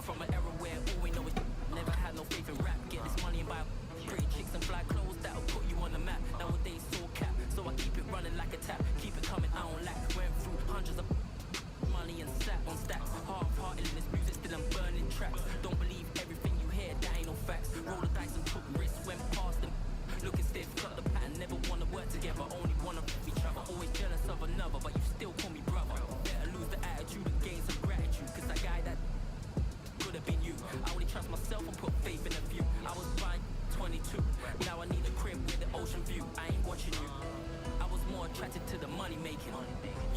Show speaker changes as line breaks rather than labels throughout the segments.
I'm from an era where all we know is never had no faith in rap. Get this money and buy pretty chicks and fly clothes that'll put you on the map. Nowadays, so cap, so I keep it running like a tap. Keep it coming, I don't lack. Went through hundreds of money and sat on stacks. Half-hearted in this music, still I'm burning tracks. Don't believe everything you hear, that ain't no facts. Roll the dice and took risks, went past them. Looking stiff, cut the pattern, never wanna work together. Only wanna each other, always jealous of another, but you still call me brother. Better lose the attitude and gain some gratitude, cause that guy that could have been you. I only trust myself and put faith in a few. I was buying 22, now I need a crib with the ocean view. I ain't watching you. I was more attracted to the money making.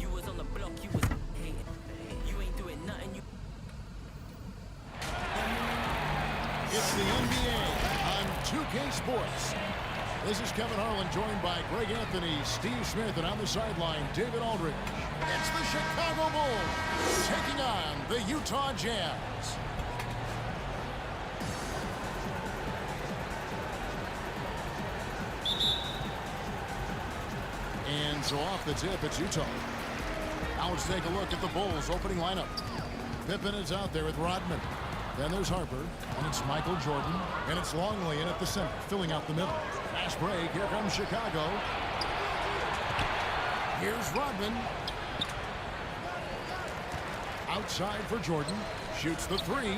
You was on the block, you was hating. You ain't doing nothing, you.
It's the NBA on 2K Sports. This is Kevin Harlan, joined by Greg Anthony, Steve Smith, and on the sideline, David Aldridge. It's the Chicago Bulls taking on the Utah Jazz. And so off the tip, it's Utah. Now let's take a look at the Bulls' opening lineup. Pippen is out there with Rodman. Then there's Harper, and it's Michael Jordan, and it's Longley in at the center, filling out the middle. Fast break, here comes Chicago. Here's Rodman. Outside for Jordan, shoots the three,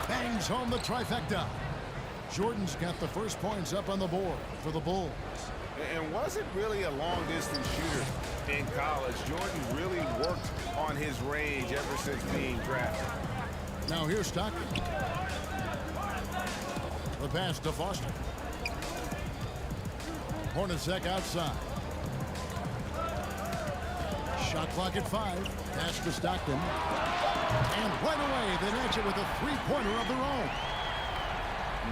bangs home the trifecta. Jordan's got the first points up on the board for the Bulls.
And wasn't really a long-distance shooter in college. Jordan really worked on his range ever since being drafted.
Now here's Stockton. The pass to Foster. Hornacek outside. Shot clock at 5. Pass to Stockton. And right away, they match it with a three-pointer of their own.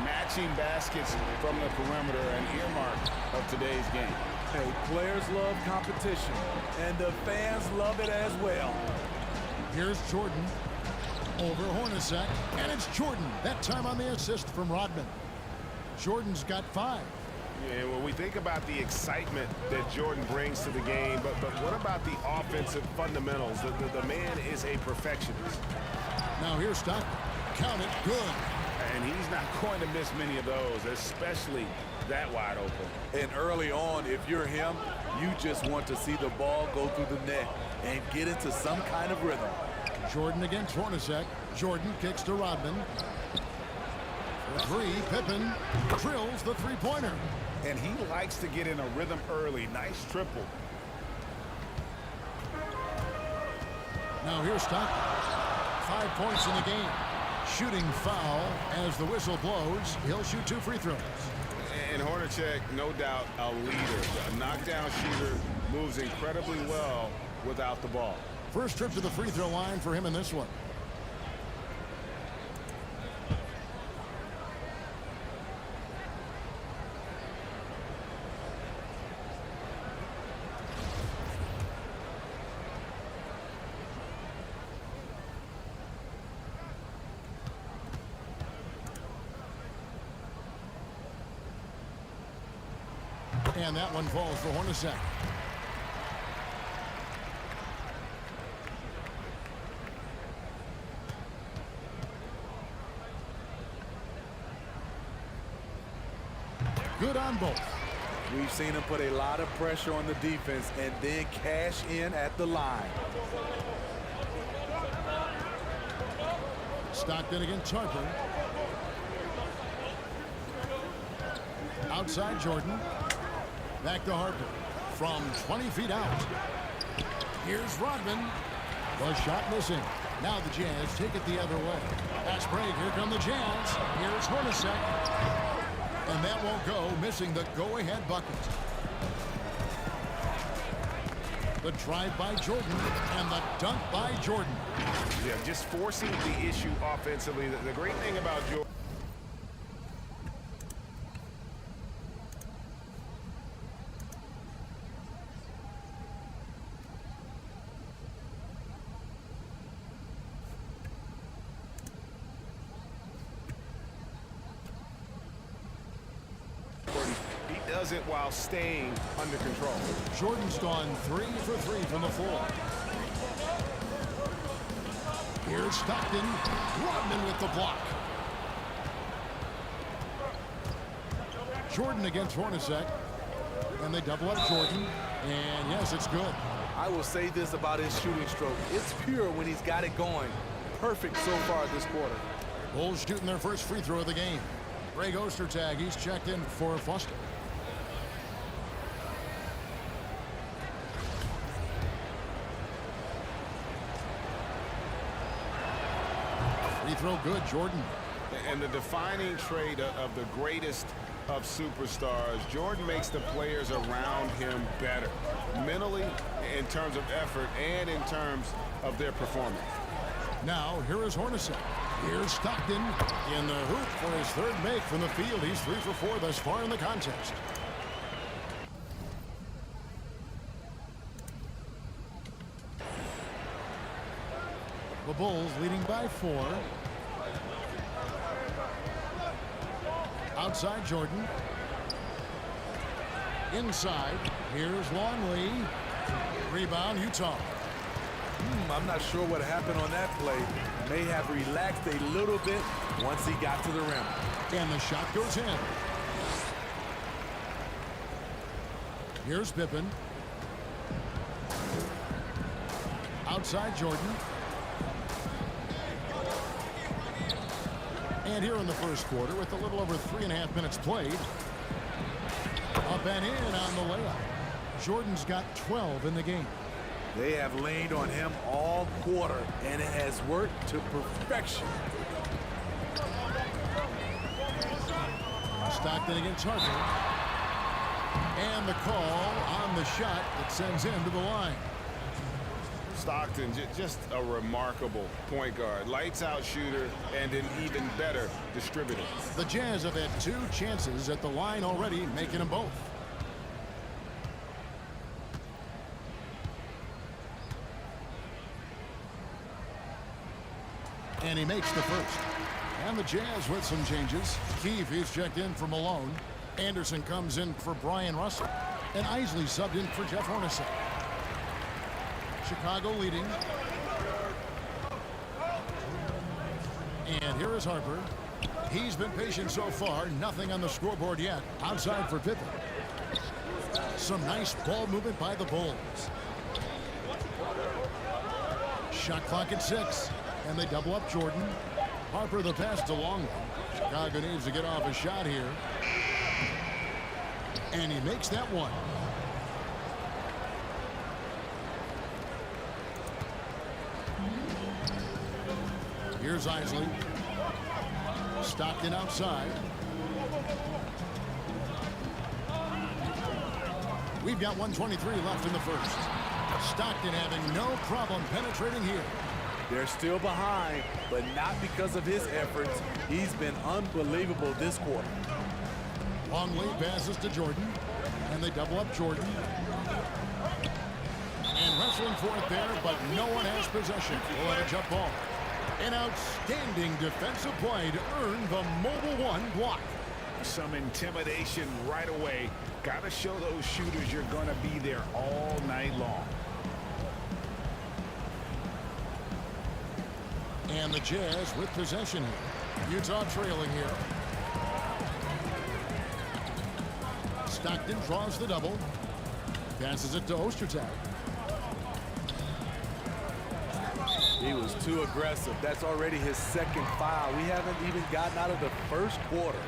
Matching baskets from the perimeter, an earmark of today's game.
Hey, players love competition, and the fans love it as well.
Here's Jordan. Over Hornacek, and it's Jordan, that time on the assist from Rodman. Jordan's got 5.
Yeah, when we think about the excitement that Jordan brings to the game, but what about the offensive fundamentals? The man is a perfectionist.
Now here's Stockton. Count it, good.
And he's not going to miss many of those, especially that wide open.
And early on, if you're him, you just want to see the ball go through the net and get into some kind of rhythm.
Jordan against Hornacek. Jordan kicks to Rodman. For 3, Pippen drills the three-pointer.
And he likes to get in a rhythm early. Nice triple.
Now here's Stockton. 5 points in the game. Shooting foul as the whistle blows. He'll shoot 2 free throws.
And Hornacek, no doubt, a leader. A knockdown shooter, moves incredibly well without the ball.
First trip to the free throw line for him in this one. And that one falls for Hornacek. Good on both.
We've seen him put a lot of pressure on the defense and then cash in at the line.
Stockton against Harper. Outside Jordan. Back to Harper. From 20 feet out. Here's Rodman. The shot missing. Now the Jazz take it the other way. Pass break. Here come the Jazz. Here's Hornacek. And that won't go, missing the go-ahead bucket. The drive by Jordan and the dunk by Jordan.
Yeah, just forcing the issue offensively. The great thing about Jordan. Does it while staying under control.
Jordan's gone 3 for 3 from the floor. Here's Stockton. Rodman with the block. Jordan against Hornacek. And they double up Jordan. And yes, it's good.
I will say this about his shooting stroke. It's pure when he's got it going. Perfect so far this quarter.
Bulls shooting their first free throw of the game. Greg Ostertag, he's checked in for Foster. Free throw good, Jordan.
And the defining trait of the greatest of superstars, Jordan makes the players around him better, mentally, in terms of effort, and in terms of their performance.
Now, here is Hornacek. Here's Stockton in the hoop for his third make from the field. He's 3 for 4 thus far in the contest. The Bulls leading by 4. Outside Jordan. Inside, here's Longley. Rebound, Utah.
I'm not sure what happened on that play. May have relaxed a little bit once he got to the rim.
And the shot goes in. Here's Pippen. Outside Jordan. And here in the first quarter, with a little over 3.5 minutes played, up and in on the layup. Jordan's got 12 in the game.
They have leaned on him all quarter, and it has worked to perfection.
Stockton against Harper. And the call on the shot that sends him to the line.
Stockton, just a remarkable point guard. Lights out shooter and an even better distributor.
The Jazz have had 2 chances at the line already, making them both. And he makes the first. And the Jazz with some changes. Keefe is checked in for Malone. Anderson comes in for Brian Russell. And Isley subbed in for Jeff Hornacek. Chicago leading. And here is Harper. He's been patient so far. Nothing on the scoreboard yet. Outside for Pippen. Some nice ball movement by the Bulls. Shot clock at 6. And they double up Jordan. Harper the pass to Longley. Chicago needs to get off a shot here. And he makes that one. Here's Isley. Stockton outside. We've got 1:23 left in the first. Stockton having no problem penetrating here.
They're still behind, but not because of his efforts. He's been unbelievable this quarter.
Longley passes to Jordan, and they double up Jordan. And wrestling for it there, but no one has possession. We'll let a jump ball. An outstanding defensive play to earn the Mobile One block.
Some intimidation right away. Got to show those shooters you're going to be there all night long.
And the Jazz with possession here. Utah trailing here. Stockton draws the double. Passes it to Ostertag.
He was too aggressive. That's already his second foul. We haven't even gotten out of the first quarter.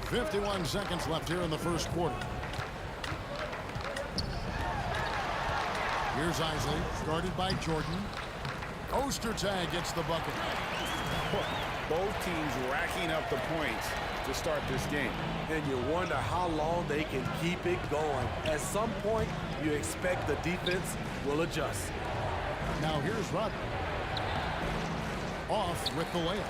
.51 seconds left here in the first quarter. Here's Isley, guarded by Jordan. Ostertag gets the bucket.
Both teams racking up the points to start this game.
And you wonder how long they can keep it going. At some point, you expect the defense will adjust.
Now here's Rodman. Off with the layup.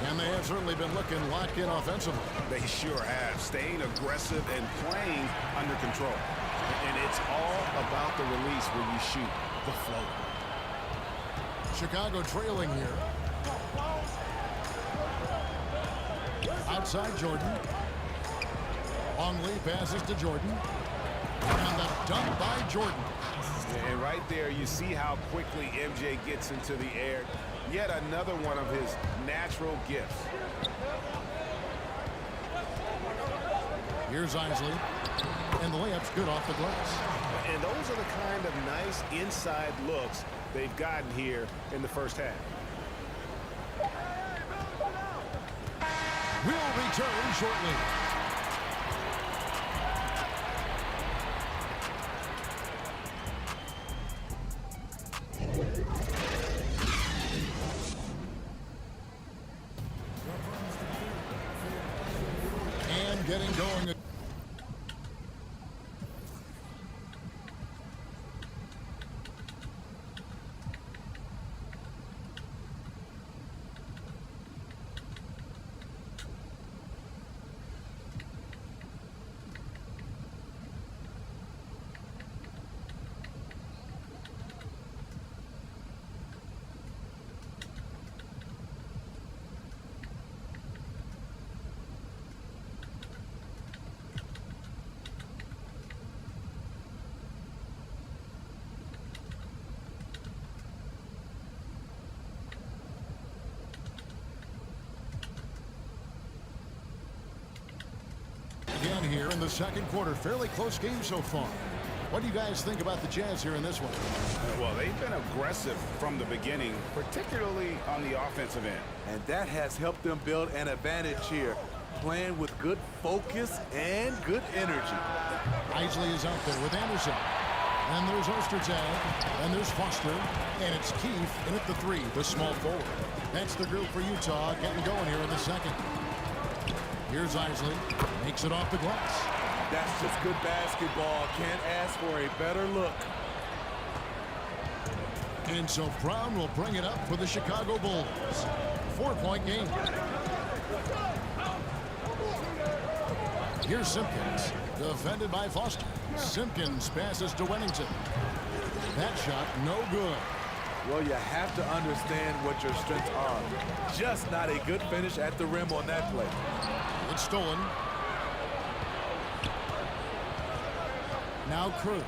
And they have certainly been looking locked in offensively.
They sure have. Staying aggressive and playing under control. And it's all about the release where you shoot the float.
Chicago trailing here. outside Jordan. Longley passes to Jordan. And the dunk by Jordan.
And right there, you see how quickly MJ gets into the air. Yet another one of his natural gifts.
Here's Isley. And the layup's good off the glass.
And those are the kind of nice inside looks they've gotten here in the first half.
We'll return shortly. And getting going. Again here in the second quarter. Fairly close game so far. What do you guys think about the Jazz here in this one?
Well, they've been aggressive from the beginning, particularly on the offensive end.
And that has helped them build an advantage here, playing with good focus and good energy.
Isley is out there with Anderson. And there's Ostertag. And there's Foster. And it's Keefe in at the three, the small forward. That's the group for Utah getting going here in the second. Here's Isley. Makes it off the glass.
That's just good basketball. Can't ask for a better look.
And so Brown will bring it up for the Chicago Bulls. 4-point game. Here's Simpkins. Defended by Foster. Simpkins passes to Wennington. That shot no good.
Well, you have to understand what your strengths are. Just not a good finish at the rim on that play.
It's stolen. Now Crew.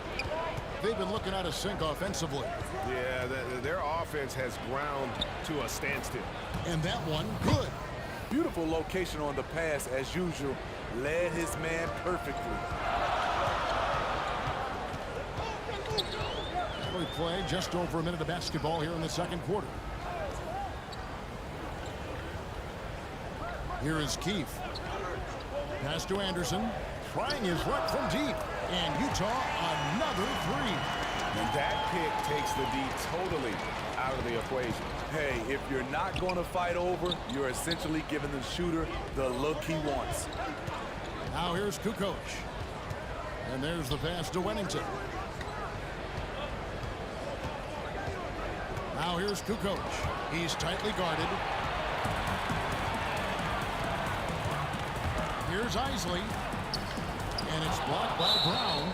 They've been looking at a sink offensively.
Yeah, their offense has ground to a standstill.
And that one, good.
Beautiful location on the pass as usual. Led his man perfectly.
We play just over a minute of basketball here in the second quarter. Here is Keefe. Pass to Anderson. Trying his luck from deep. And Utah, another three.
And that pick takes the D totally out of the equation.
Hey, if you're not going to fight over, you're essentially giving the shooter the look he wants.
Now here's Kukoc. And there's the pass to Wennington. Now here's Kukoc. He's tightly guarded. Here's Isley. And it's blocked by Brown.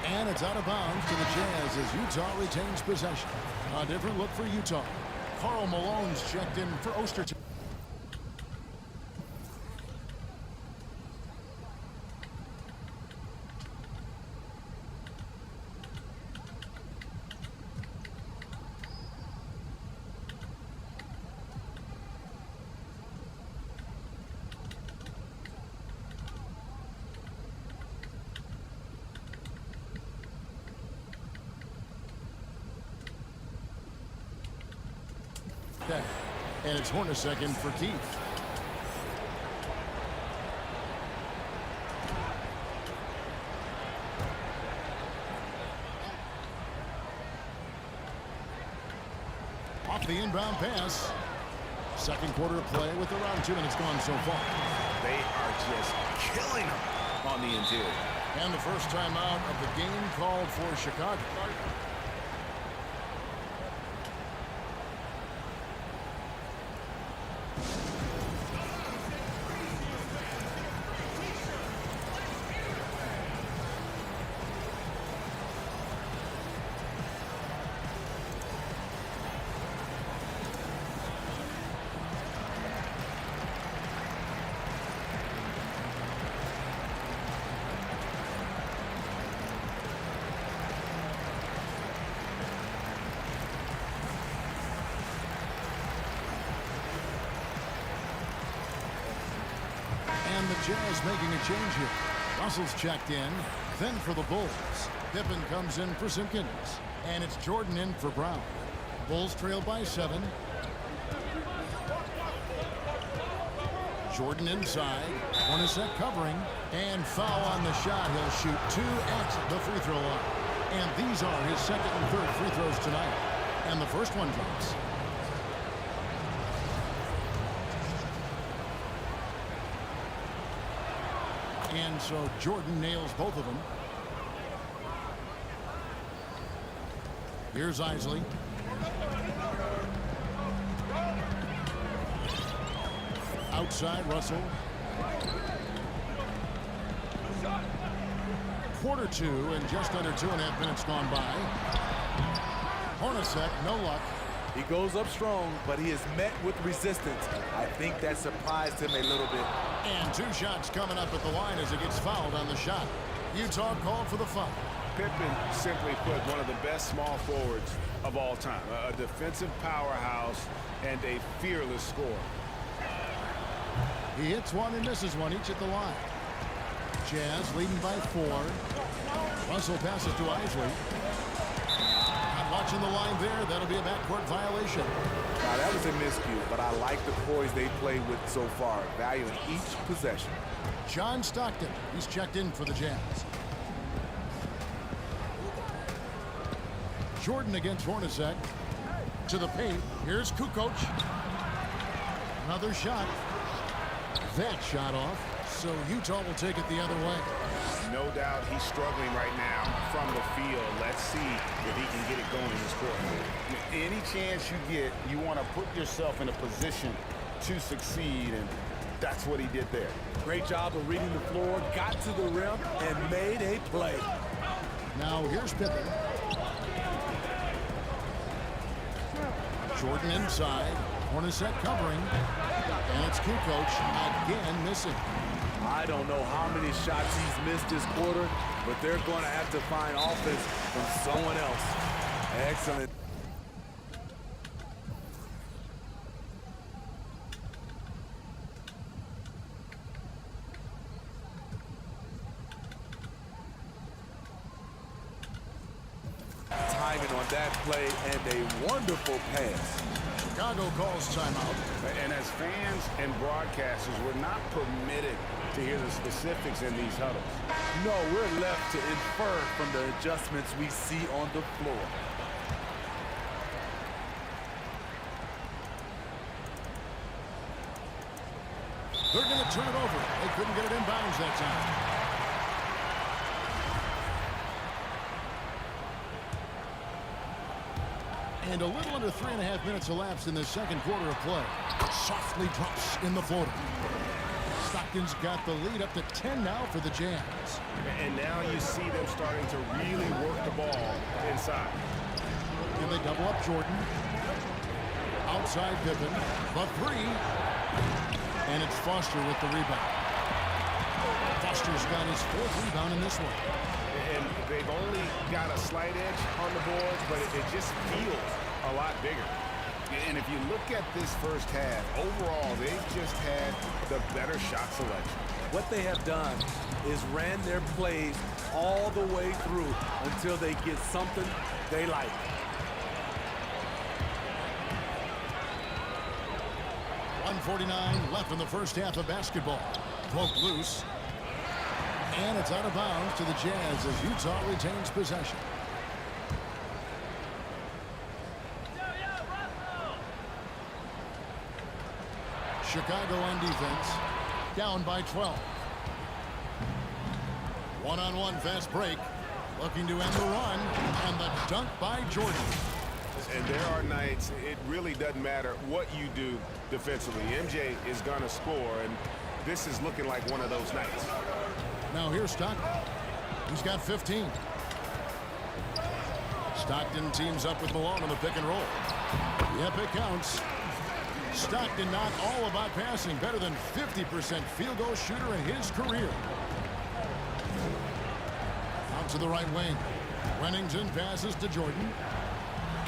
And it's out of bounds to the Jazz as Utah retains possession. A different look for Utah. Karl Malone's checked in for Ostertag. And it's Hornacek in for Keefe. Off the inbound pass. Second quarter of play with around 2 minutes gone so far.
They are just killing them on the interior.
And the first time out of the game called for Chicago. And the Jazz making a change here. Russell's checked in. Then for the Bulls, Pippen comes in for Simpkins. And it's Jordan in for Brown. Bulls trail by 7. Jordan inside. Hornacek covering. And foul on the shot. He'll shoot 2 at the free throw line. And these are his second and third free throws tonight. And the first one drops. And so Jordan nails both of them. Here's Isley. Outside, Russell. Quarter 2 and just under 2.5 minutes gone by. Hornacek, no luck.
He goes up strong, but he is met with resistance. I think that surprised him a little bit.
And 2 shots coming up at the line as he gets fouled on the shot. Utah called for the foul.
Pippen, simply put, one of the best small forwards of all time. A defensive powerhouse and a fearless scorer.
He hits one and misses one, each at the line. Jazz leading by 4. Russell passes to Isley. Not watching the line there. That'll be a backcourt violation.
Now, that was a miscue, but I like the poise they played with so far, valuing each possession.
John Stockton, he's checked in for the Jazz. Jordan against Hornacek. To the paint. Here's Kukoc. Another shot. That shot off. So Utah will take it the other way.
No doubt he's struggling right now from the field. Let's see if he can get it going in this quarter. Any chance you get, you want to put yourself in a position to succeed, and that's what he did there.
Great job of reading the floor, got to the rim, and made a play.
Now here's Pippen. Jordan inside. Hornacek covering. And it's Kukoc again missing.
I don't know how many shots he's missed this quarter, but they're going to have to find offense from someone else. Excellent. Timing on that play and a wonderful pass.
Chicago calls timeout.
And as fans and broadcasters, we're not permitted to hear the specifics in these huddles.
No, we're left to infer from the adjustments we see on the floor.
They're going to turn it over. They couldn't get it inbounds that time. And a little under 3.5 minutes elapsed in the second quarter of play. Softly drops in the floater. Stockton's got the lead up to 10 now for the Jazz.
And now you see them starting to really work the ball inside.
And they double up Jordan. Outside Pippen. The 3. And it's Foster with the rebound. Foster's got his 4th rebound in this one.
And they've only got a slight edge on the boards, but it just feels a lot bigger. And if you look at this first half, overall, they've just had the better shot selection.
What they have done is ran their plays all the way through until they get something they like.
.149 left in the first half of basketball. Broke loose. And it's out of bounds to the Jazz as Utah retains possession. Chicago on defense. Down by 12. One-on-one fast break. Looking to end the run. And the dunk by Jordan.
And there are nights, it really doesn't matter what you do defensively. MJ is going to score, and this is looking like one of those nights.
Now here's Stockton. He's got 15. Stockton teams up with Malone on the pick and roll. Yep, it counts. Stockton not all about passing. Better than 50% field goal shooter in his career. Out to the right wing. Wennington passes to Jordan.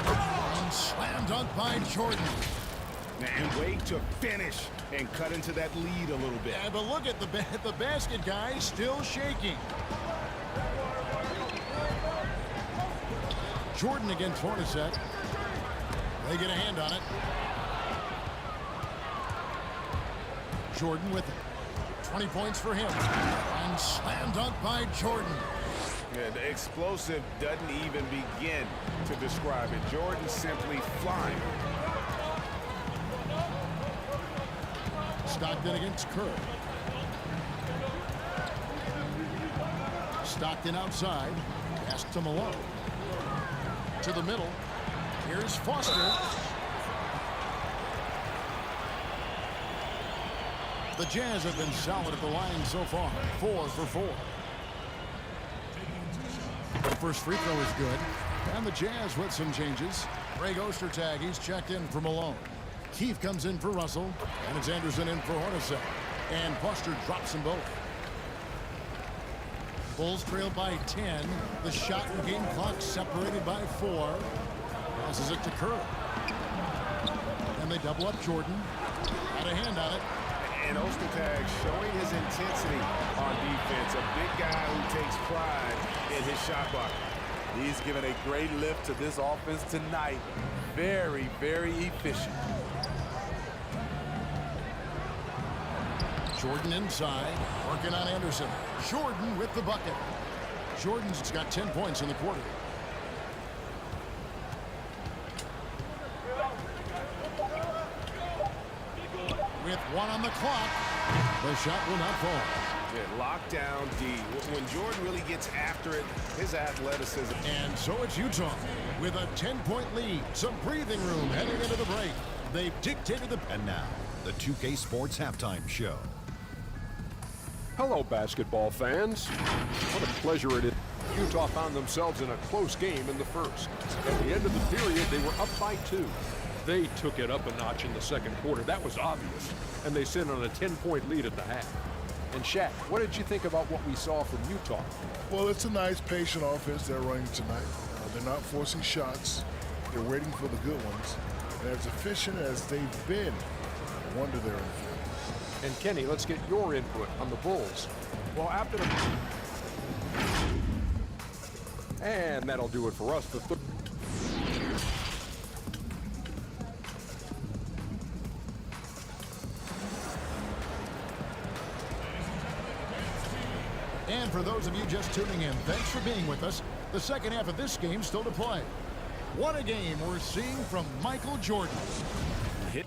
And slam dunk by Jordan.
And wait to finish and cut into that lead a little bit.
Yeah, but look at the basket, guys, still shaking. Jordan against Hornacek. They get a hand on it. Jordan with it. 20 points for him. And slam dunk by Jordan.
Yeah, the explosive doesn't even begin to describe it. Jordan simply flying.
Stockton against Kerr. Stockton outside. Pass to Malone. To the middle. Here's Foster. The Jazz have been solid at the line so far. 4 for 4. The first free throw is good. And the Jazz with some changes. Greg Ostertag, he's checked in for Malone. Keith comes in for Russell. And it's Anderson in for Hornacek. And Foster drops them both. Bulls trail by 10. The shot and game clock separated by 4. Passes it to Kerr. And they double up Jordan. Got a hand on it.
And Ostertag showing his intensity on defense. A big guy who takes pride in his shot block.
He's given a great lift to this offense tonight. Very, very efficient.
Jordan inside, working on Anderson. Jordan with the bucket. Jordan's got 10 points in the quarter. With 1 on the clock, the shot will not fall.
Yeah, lockdown D. When Jordan really gets after it, his athleticism.
And so it's Utah with a 10-point lead. Some breathing room heading into the break. They've dictated the...
And now, the 2K Sports Halftime Show.
Hello, basketball fans. What a pleasure it is. Utah found themselves in a close game in the first. At the end of the period, they were up by 2. They took it up a notch in the second quarter. That was obvious. And they sit on a 10-point lead at the half. And Shaq, what did you think about what we saw from Utah?
Well, it's a nice, patient offense they're running tonight. They're not forcing shots. They're waiting for the good ones. And as efficient as they've been, no wonder they're in field.
And Kenny, let's get your input on the Bulls. Well, after the... And that'll do it for us.
And for those of you just tuning in, thanks for being with us. The second half of this game still to play. What a game we're seeing from Michael Jordan.
Hit.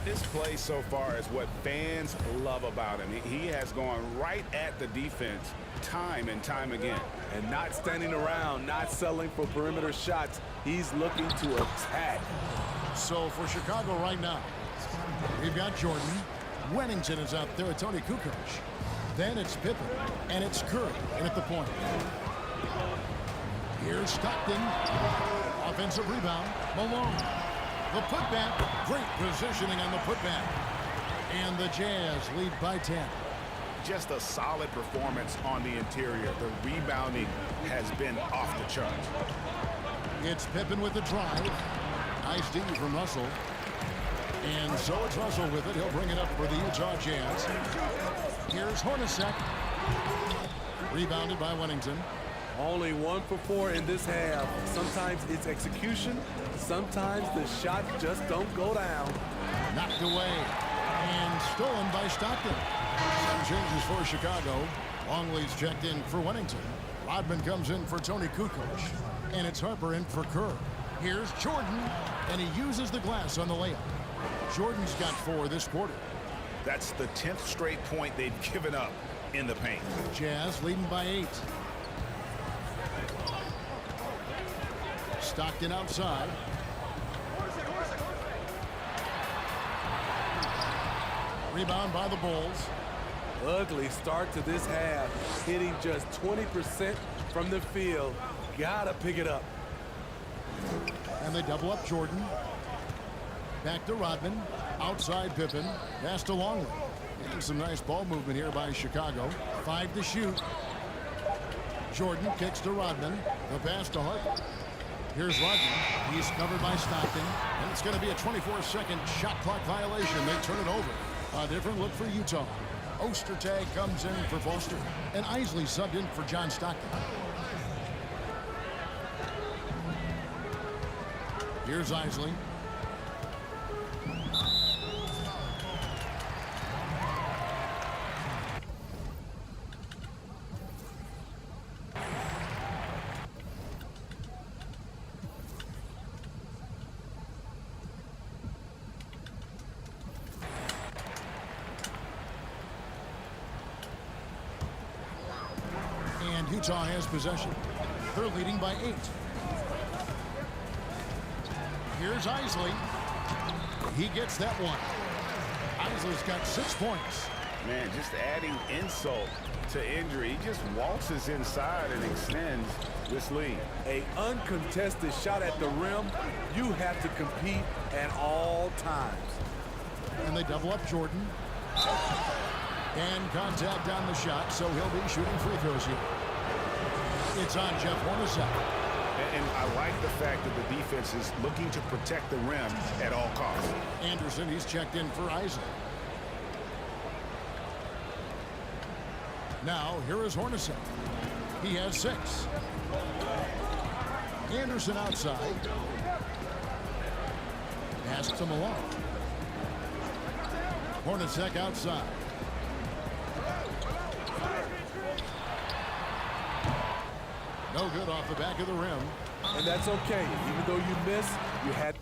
This play so far is what fans love about him. He has gone right at the defense time and time again.
And not standing around, not settling for perimeter shots. He's looking to attack.
So for Chicago right now, we've got Jordan. Wennington is out there with Tony Kukoc. Then it's Pippen, and it's Curry in at the point. Here's Stockton. Offensive rebound. Malone. The putback. Great positioning on the putback. And the Jazz lead by 10.
Just a solid performance on the interior. The rebounding has been off the charts.
It's Pippen with the drive. Nice D from Russell. And so it's Russell with it. He'll bring it up for the Utah Jazz. Here's Hornacek. Rebounded by Wennington.
Only 1 for 4 in this half. Sometimes it's execution. Sometimes the shots just don't go down.
Knocked away. And stolen by Stockton. Some changes for Chicago. Longley's checked in for Wennington. Rodman comes in for Tony Kukoc. And it's Harper in for Kerr. Here's Jordan. And he uses the glass on the layup. Jordan's got 4 this quarter.
That's the 10th straight point they've given up in the paint.
Jazz leading by 8. Stockton outside. Rebound by the Bulls.
Ugly start to this half. Hitting just 20% from the field. Gotta pick it up.
And they double up Jordan. Back to Rodman. Outside Pippen. Pass to Longley. And some nice ball movement here by Chicago. 5 to shoot. Jordan kicks to Rodman. The pass to Harper. Here's Rodman. He's covered by Stockton. And it's going to be a 24-second shot clock violation. They turn it over. A different look for Utah. Ostertag comes in for Foster. And Isley subbed in for John Stockton. Here's Isley. And Utah has possession. They're leading by 8. Here's Isley. He gets that one. Isley's got 6 points.
Man, just adding insult to injury. He just waltzes inside and extends this lead.
A uncontested shot at the rim, you have to compete at all times.
And they double up Jordan. And contact on the shot, so he'll be shooting free throws here. It's on Jeff Hornacek.
And I like the fact that the defense is looking to protect the rim at all costs.
Anderson, he's checked in for Isley. Now, here is Hornacek. He has 6. Anderson outside. Pass to Malone. Hornacek outside. No good off the back of the rim.
And that's okay. Even though you miss, you had...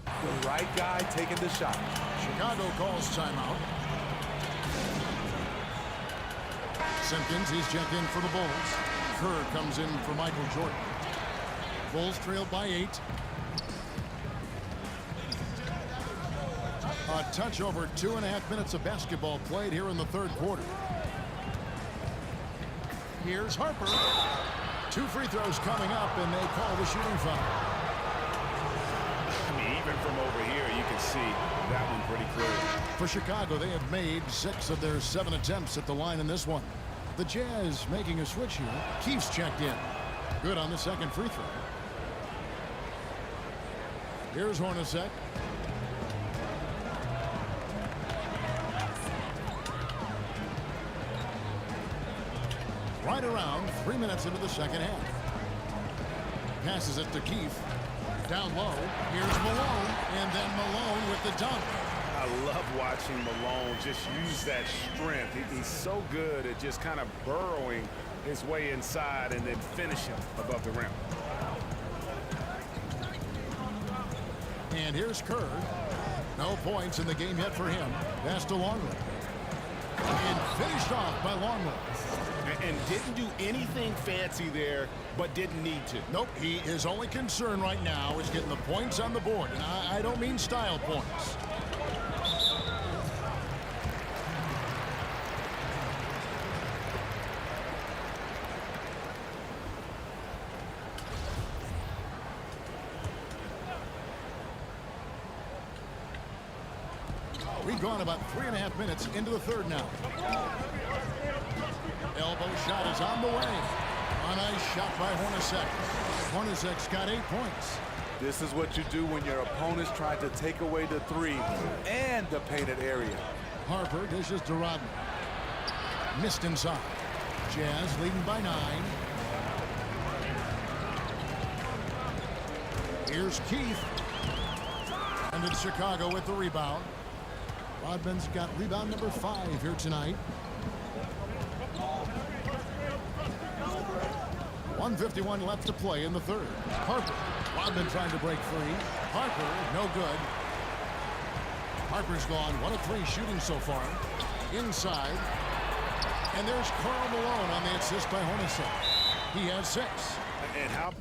the right guy taking the shot.
Chicago calls timeout. Simpkins, he's checked in for the Bulls. Kerr comes in for Michael Jordan. Bulls trailed by 8. A touch over 2.5 minutes of basketball played here in the third quarter. Here's Harper. 2 free throws coming up, and they call the shooting foul.
I mean, even from over here, you can see that one pretty clearly.
For Chicago, they have made 6 of their 7 attempts at the line in this one. The Jazz making a switch here. Keith's checked in. Good on the second free throw. Here's Hornacek. Right around 3 minutes into the second half. Passes it to Keith. Down low. Here's Malone. And then Malone with the dunk.
I love watching Malone just use that strength. He's so good at just kind of burrowing his way inside and then finishing above the rim.
And here's Kerr. No points in the game yet for him. Pass to Longley. And finished off by Longley.
And didn't do anything fancy there, but didn't need to.
Nope, his only concern right now is getting the points on the board. And I don't mean style points. We've gone about 3.5 minutes into the third now. Elbow shot is on the way. A nice shot by Hornacek. Hornacek's got 8 points.
This is what you do when your opponents try to take away the 3 and the painted area.
Harper dishes to Rodman. Missed inside. Jazz leading by 9. Here's Keith. And it's Chicago with the rebound. Rodman's got rebound number 5 here tonight. 1:51 left to play in the third. Harper. Rodman trying to break free. Harper, no good. Harper's gone 1 of 3 shooting so far. Inside. And there's Karl Malone on the assist by Hornacek. He has 6.
And how...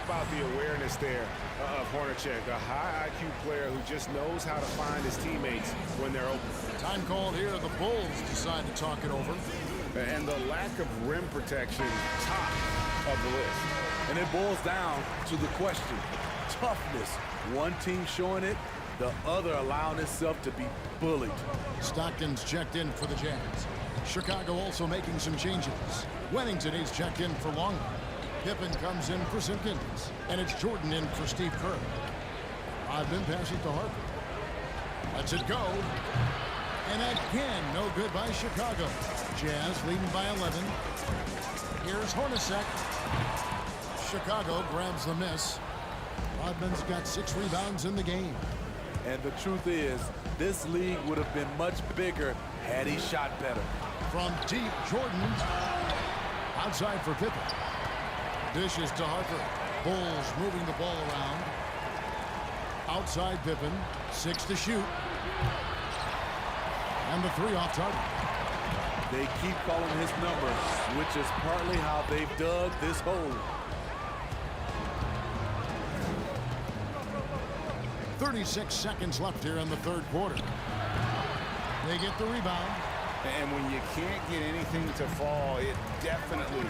about the awareness there of Hornacek, a high IQ player who just knows how to find his teammates when they're open.
Time called here. The Bulls decide to talk it over.
And the lack of rim protection, top of the list.
And it boils down to the question, toughness. One team showing it, the other allowing itself to be bullied.
Stockton's checked in for the Jazz. Chicago also making some changes. Wennington is checked in for Longley. Pippen comes in for Simpkins. And it's Jordan in for Steve Kerr. Rodman passes to Harper. Lets it go. And again, no good by Chicago. Jazz leading by 11. Here's Hornacek. Chicago grabs the miss. Rodman's got 6 rebounds in the game.
And the truth is, this league would have been much bigger had he shot better.
From deep, Jordan. Outside for Pippen. Dishes to Harper. Bulls moving the ball around. Outside Pippen. 6 to shoot. And the 3 off target.
They keep calling his number, which is partly how they've dug this hole.
36 seconds left here in the third quarter. They get the rebound.
And when you can't get anything to fall, it definitely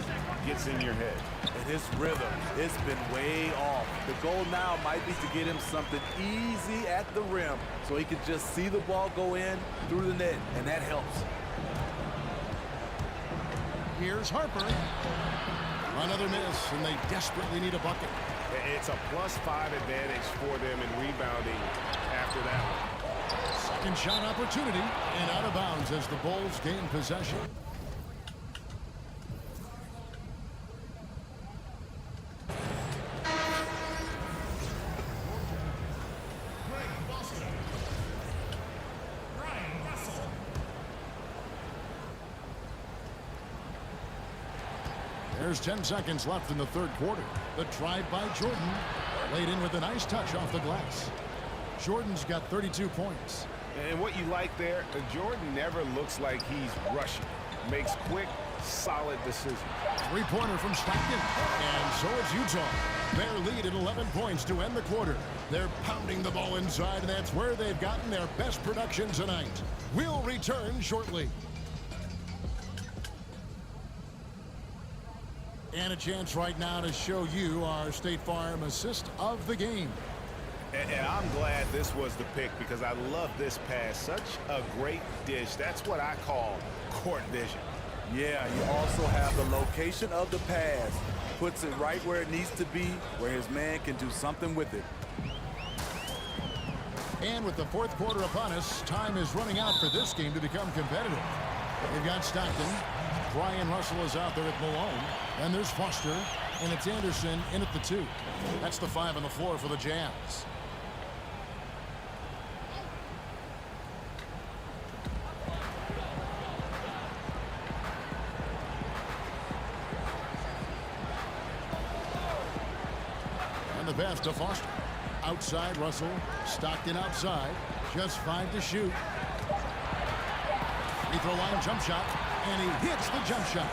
gets in your head.
And his rhythm, it's been way off. The goal now might be to get him something easy at the rim so he can just see the ball go in through the net, and that helps.
Here's Harper. Another miss, and they desperately need a bucket.
It's a +5 advantage for them in rebounding after that one.
Second shot opportunity, and out of bounds as the Bulls gain possession. There's 10 seconds left in the third quarter. The drive by Jordan, laid in with a nice touch off the glass. Jordan's got 32 points.
And what you like there, Jordan never looks like he's rushing. Makes quick, solid decisions.
Three-pointer from Stockton. And so it's Utah. Their lead at 11 points to end the quarter. They're pounding the ball inside, and that's where they've gotten their best production tonight. We'll return shortly. And a chance right now to show you our State Farm assist of the game.
And I'm glad this was the pick because I love this pass. Such a great dish. That's what I call court vision.
Yeah, you also have the location of the pass. Puts it right where it needs to be, where his man can do something with it.
And with the fourth quarter upon us, time is running out for this game to become competitive. They've got Stockton. Brian Russell is out there at Malone. And there's Foster. And it's Anderson in at the 2. That's the 5 on the floor for the Jazz. And the pass to Foster. Outside Russell. Stockton outside. Just 5 to shoot. Free throw line jump shot. And he hits the jump shot.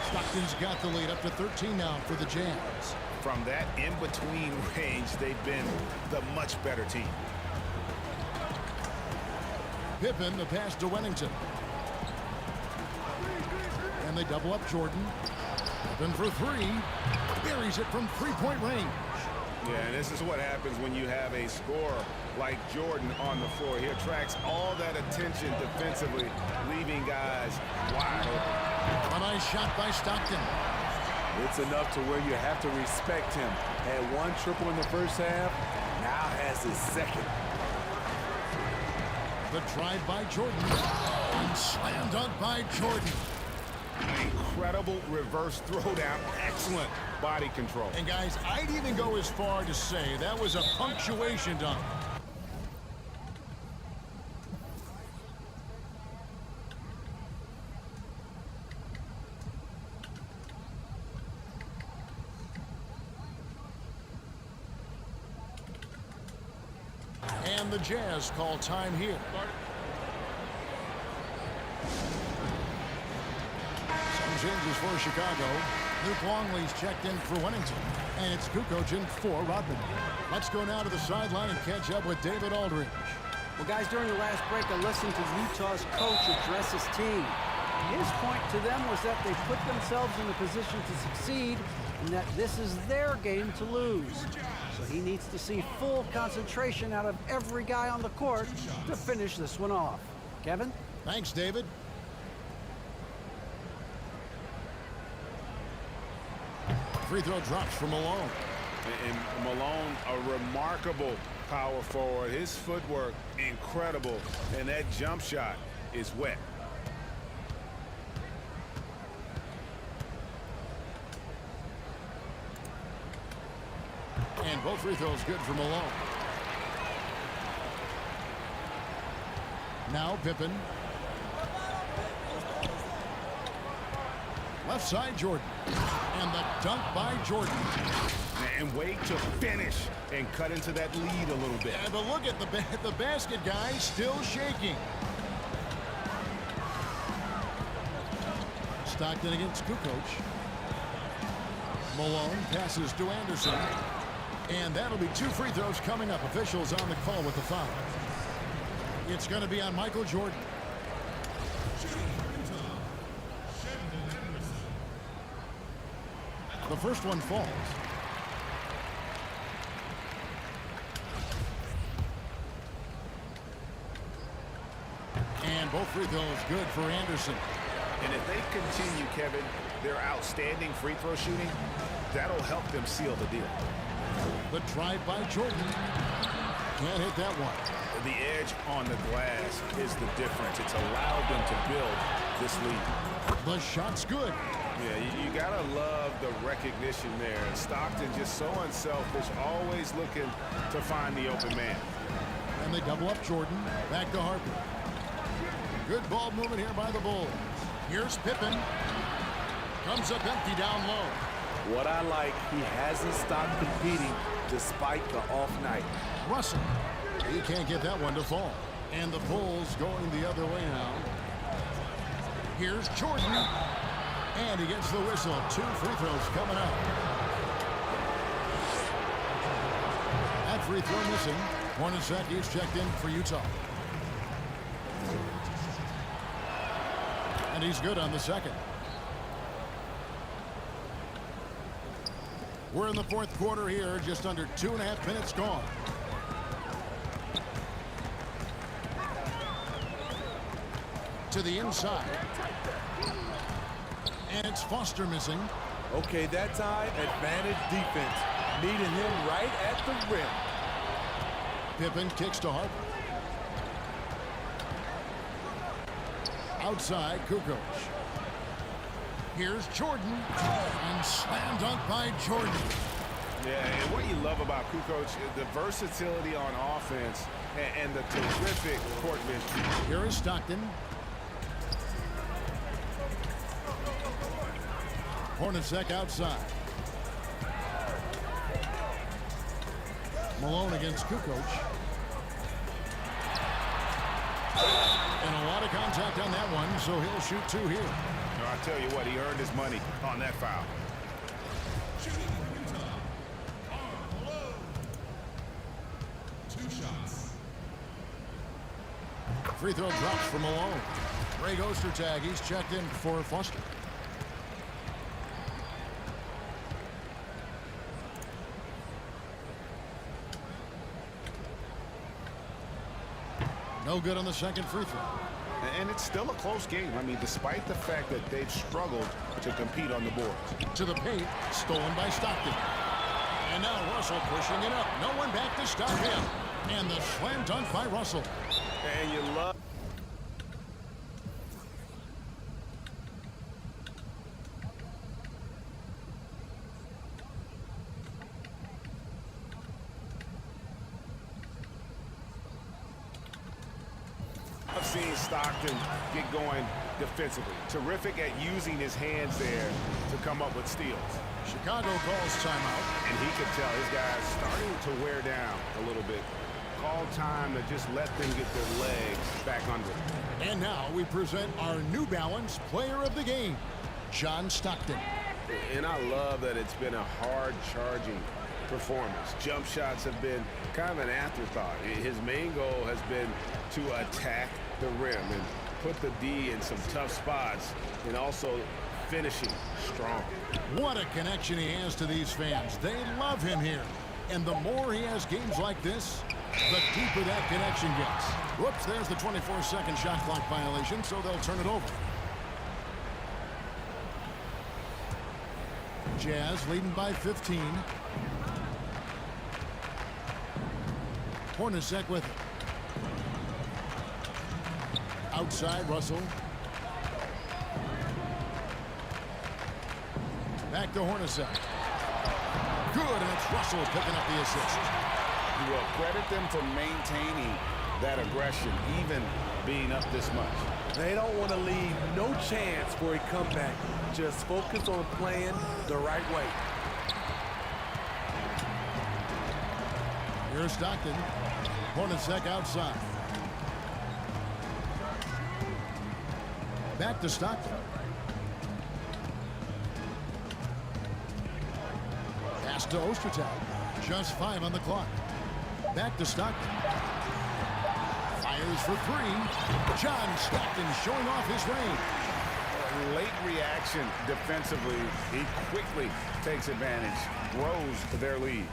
Stockton's got the lead up to 13 now for the Jazz.
From that in-between range, they've been the much better team.
Pippen, the pass to Wennington. And they double up Jordan. Pippen for 3. Buries it from three-point range.
Yeah, and this is what happens when you have a scorer like Jordan on the floor. He attracts all that attention defensively, leaving guys wide open.
A nice shot by Stockton.
It's enough to where you have to respect him. Had 1 triple in the first half, now has his second.
The drive by Jordan. And slam dunk by Jordan.
Incredible reverse throwdown. Excellent body control.
And guys, I'd even go as far to say that was a punctuation dunk. And the Jazz call time here. Some changes for Chicago. Luke Longley's checked in for Winnington. And it's Kukoc in for Rodman. Let's go now to the sideline and catch up with David Aldridge.
Well, guys, during the last break, I listened to Utah's coach address his team. His point to them was that they put themselves in a position to succeed and that this is their game to lose. So he needs to see full concentration out of every guy on the court to finish this one off. Kevin?
Thanks, David. Free throw drops for Malone.
And Malone, a remarkable power forward. His footwork, incredible. And that jump shot is wet.
And both free throws good for Malone. Now Pippen. Left side, Jordan. And the dunk by Jordan.
And wait to finish and cut into that lead a little bit.
Yeah, but look at the basket guy still shaking. Stockton against Kukoc. Malone passes to Anderson. And that'll be 2 free throws coming up. Officials on the call with the foul. It's going to be on Michael Jordan. The first one falls. And both free throws good for Anderson.
And if they continue, Kevin, their outstanding free throw shooting, that'll help them seal the deal.
The drive by Jordan. Can't hit that one.
The edge on the glass is the difference. It's allowed them to build this lead.
The shot's good.
Yeah, you gotta love the recognition there. Stockton just so unselfish, always looking to find the open man.
And they double up Jordan. Back to Harper. Good ball movement here by the Bulls. Here's Pippen. Comes up empty down low.
What I like, he hasn't stopped competing despite the off night.
Russell. He can't get that one to fall. And the Bulls going the other way now. Here's Jordan. And he gets the whistle. 2 free throws coming up. That free throw missing. Hornacek is checked in for Utah. And he's good on the second. We're in the fourth quarter here. Just under 2.5 minutes gone. To the inside. And it's Foster missing.
Okay, that time, advantage defense. Needing him right at the rim.
Pippen kicks to Harper. Outside, Kukoc. Here's Jordan. And slam dunk by Jordan.
Yeah, and what you love about Kukoc is the versatility on offense and the terrific court vision.
Here is Stockton. Hornacek outside. Malone against Kukoc. And a lot of contact on that one, so he'll shoot 2 here.
No, I tell you what, he earned his money on that foul.
Free throw drops for Malone. Greg Ostertag, he's checked in for Foster. No good on the second free throw.
And it's still a close game. I mean, despite the fact that they've struggled to compete on the boards.
To the paint, stolen by Stockton. And now Russell pushing it up. No one back to stop him. And the slam dunk by Russell.
And you love... I've seen Stockton get going defensively. Terrific at using his hands there to come up with steals.
Chicago calls timeout.
And he could tell his guys starting to wear down a little bit. Call time to just let them get their legs back under them.
And now we present our New Balance Player of the Game, John Stockton.
And I love that it's been a hard-charging performance. Jump shots have been kind of an afterthought. His main goal has been to attack the rim and put the D in some tough spots, and also finishing strong.
What a connection he has to these fans. They love him here. And the more he has games like this, the deeper that connection gets. Whoops, there's the 24-second shot clock violation, so they'll turn it over. Jazz leading by 15. Hornacek with it. Outside, Russell. Back to Hornacek. Good, and it's Russell picking up the assist.
You will credit them for maintaining that aggression, even being up this much.
They don't want to leave no chance for a comeback. Just focus on playing the right way.
Here's Stockton. Hornacek outside. Back to Stockton. Pass to Ostertag. Just 5 on the clock. Back to Stockton. Fires for 3. John Stockton showing off his range.
Late reaction defensively. He quickly takes advantage, grows their lead.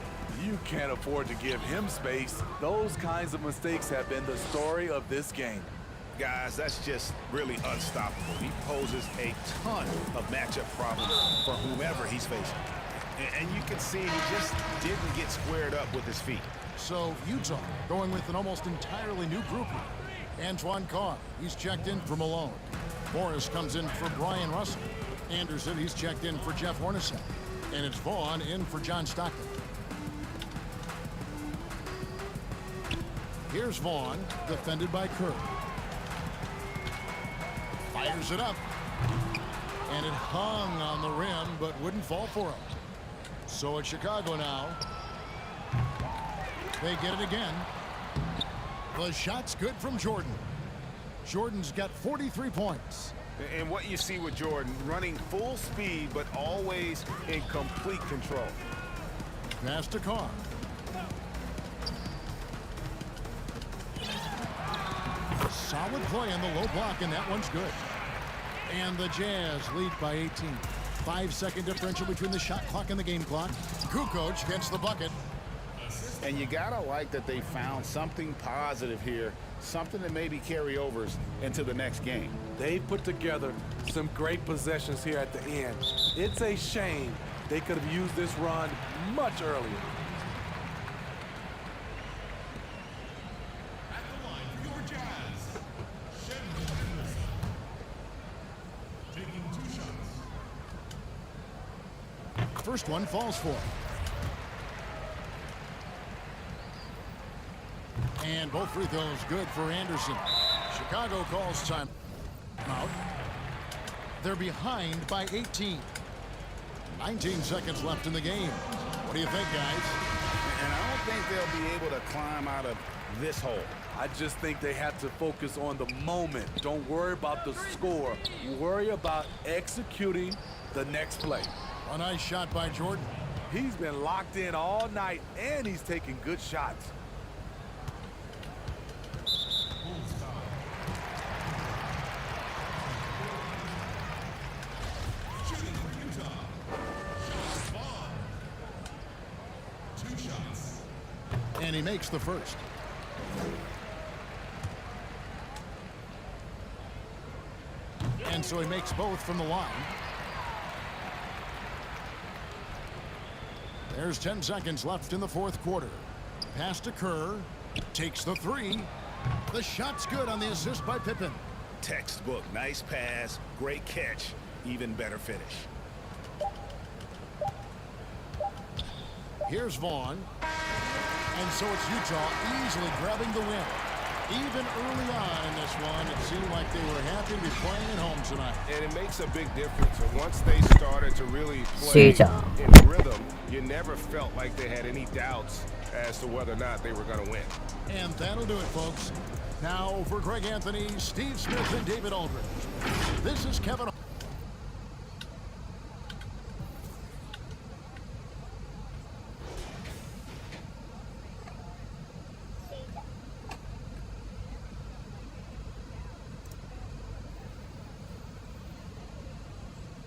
You can't afford to give him space. Those kinds of mistakes have been the story of this game.
Guys, that's just really unstoppable. He poses a ton of matchup problems for whomever he's facing. And you can see he just didn't get squared up with his feet.
So Utah going with an almost entirely new group here. Antoine Carr, he's checked in for Malone. Morris comes in for Brian Russell. Anderson, he's checked in for Jeff Hornacek. And it's Vaughn in for John Stockton. Here's Vaughn, defended by Kerr. Fires it up. And it hung on the rim, but wouldn't fall for him. So it's Chicago now. They get it again. The shot's good from Jordan. Jordan's got 43 points.
And what you see with Jordan, running full speed, but always in complete control.
Pass to Carr. Solid play on the low block, and that one's good. And the Jazz lead by 18. 5-second differential between the shot clock and the game clock. Kukoc gets the bucket.
And you gotta like that they found something positive here, something that maybe carry overs into the next game.
They put together some great possessions here at the end. It's a shame they could have used this run much earlier.
First one falls for. And both free throws good for Anderson. Chicago calls time out. They're behind by 18. 19 seconds left in the game. What do you think, guys?
And I don't think they'll be able to climb out of this hole.
I just think they have to focus on the moment. Don't worry about the score. Worry about executing the next play.
A nice shot by Jordan.
He's been locked in all night, and he's taking good shots.
And he makes the first. And so he makes both from the line. There's 10 seconds left in the fourth quarter. Pass to Kerr. Takes the 3. The shot's good on the assist by Pippen.
Textbook, nice pass, great catch, even better finish.
Here's Vaughn. And so it's Utah easily grabbing the win. Even early on in this one, it seemed like they were happy to be playing at home tonight.
And it makes a big difference. And once they started to really play in rhythm, you never felt like they had any doubts as to whether or not they were going to win.
And that'll do it, folks. Now for Greg Anthony, Steve Smith, and David Aldridge. This is Kevin.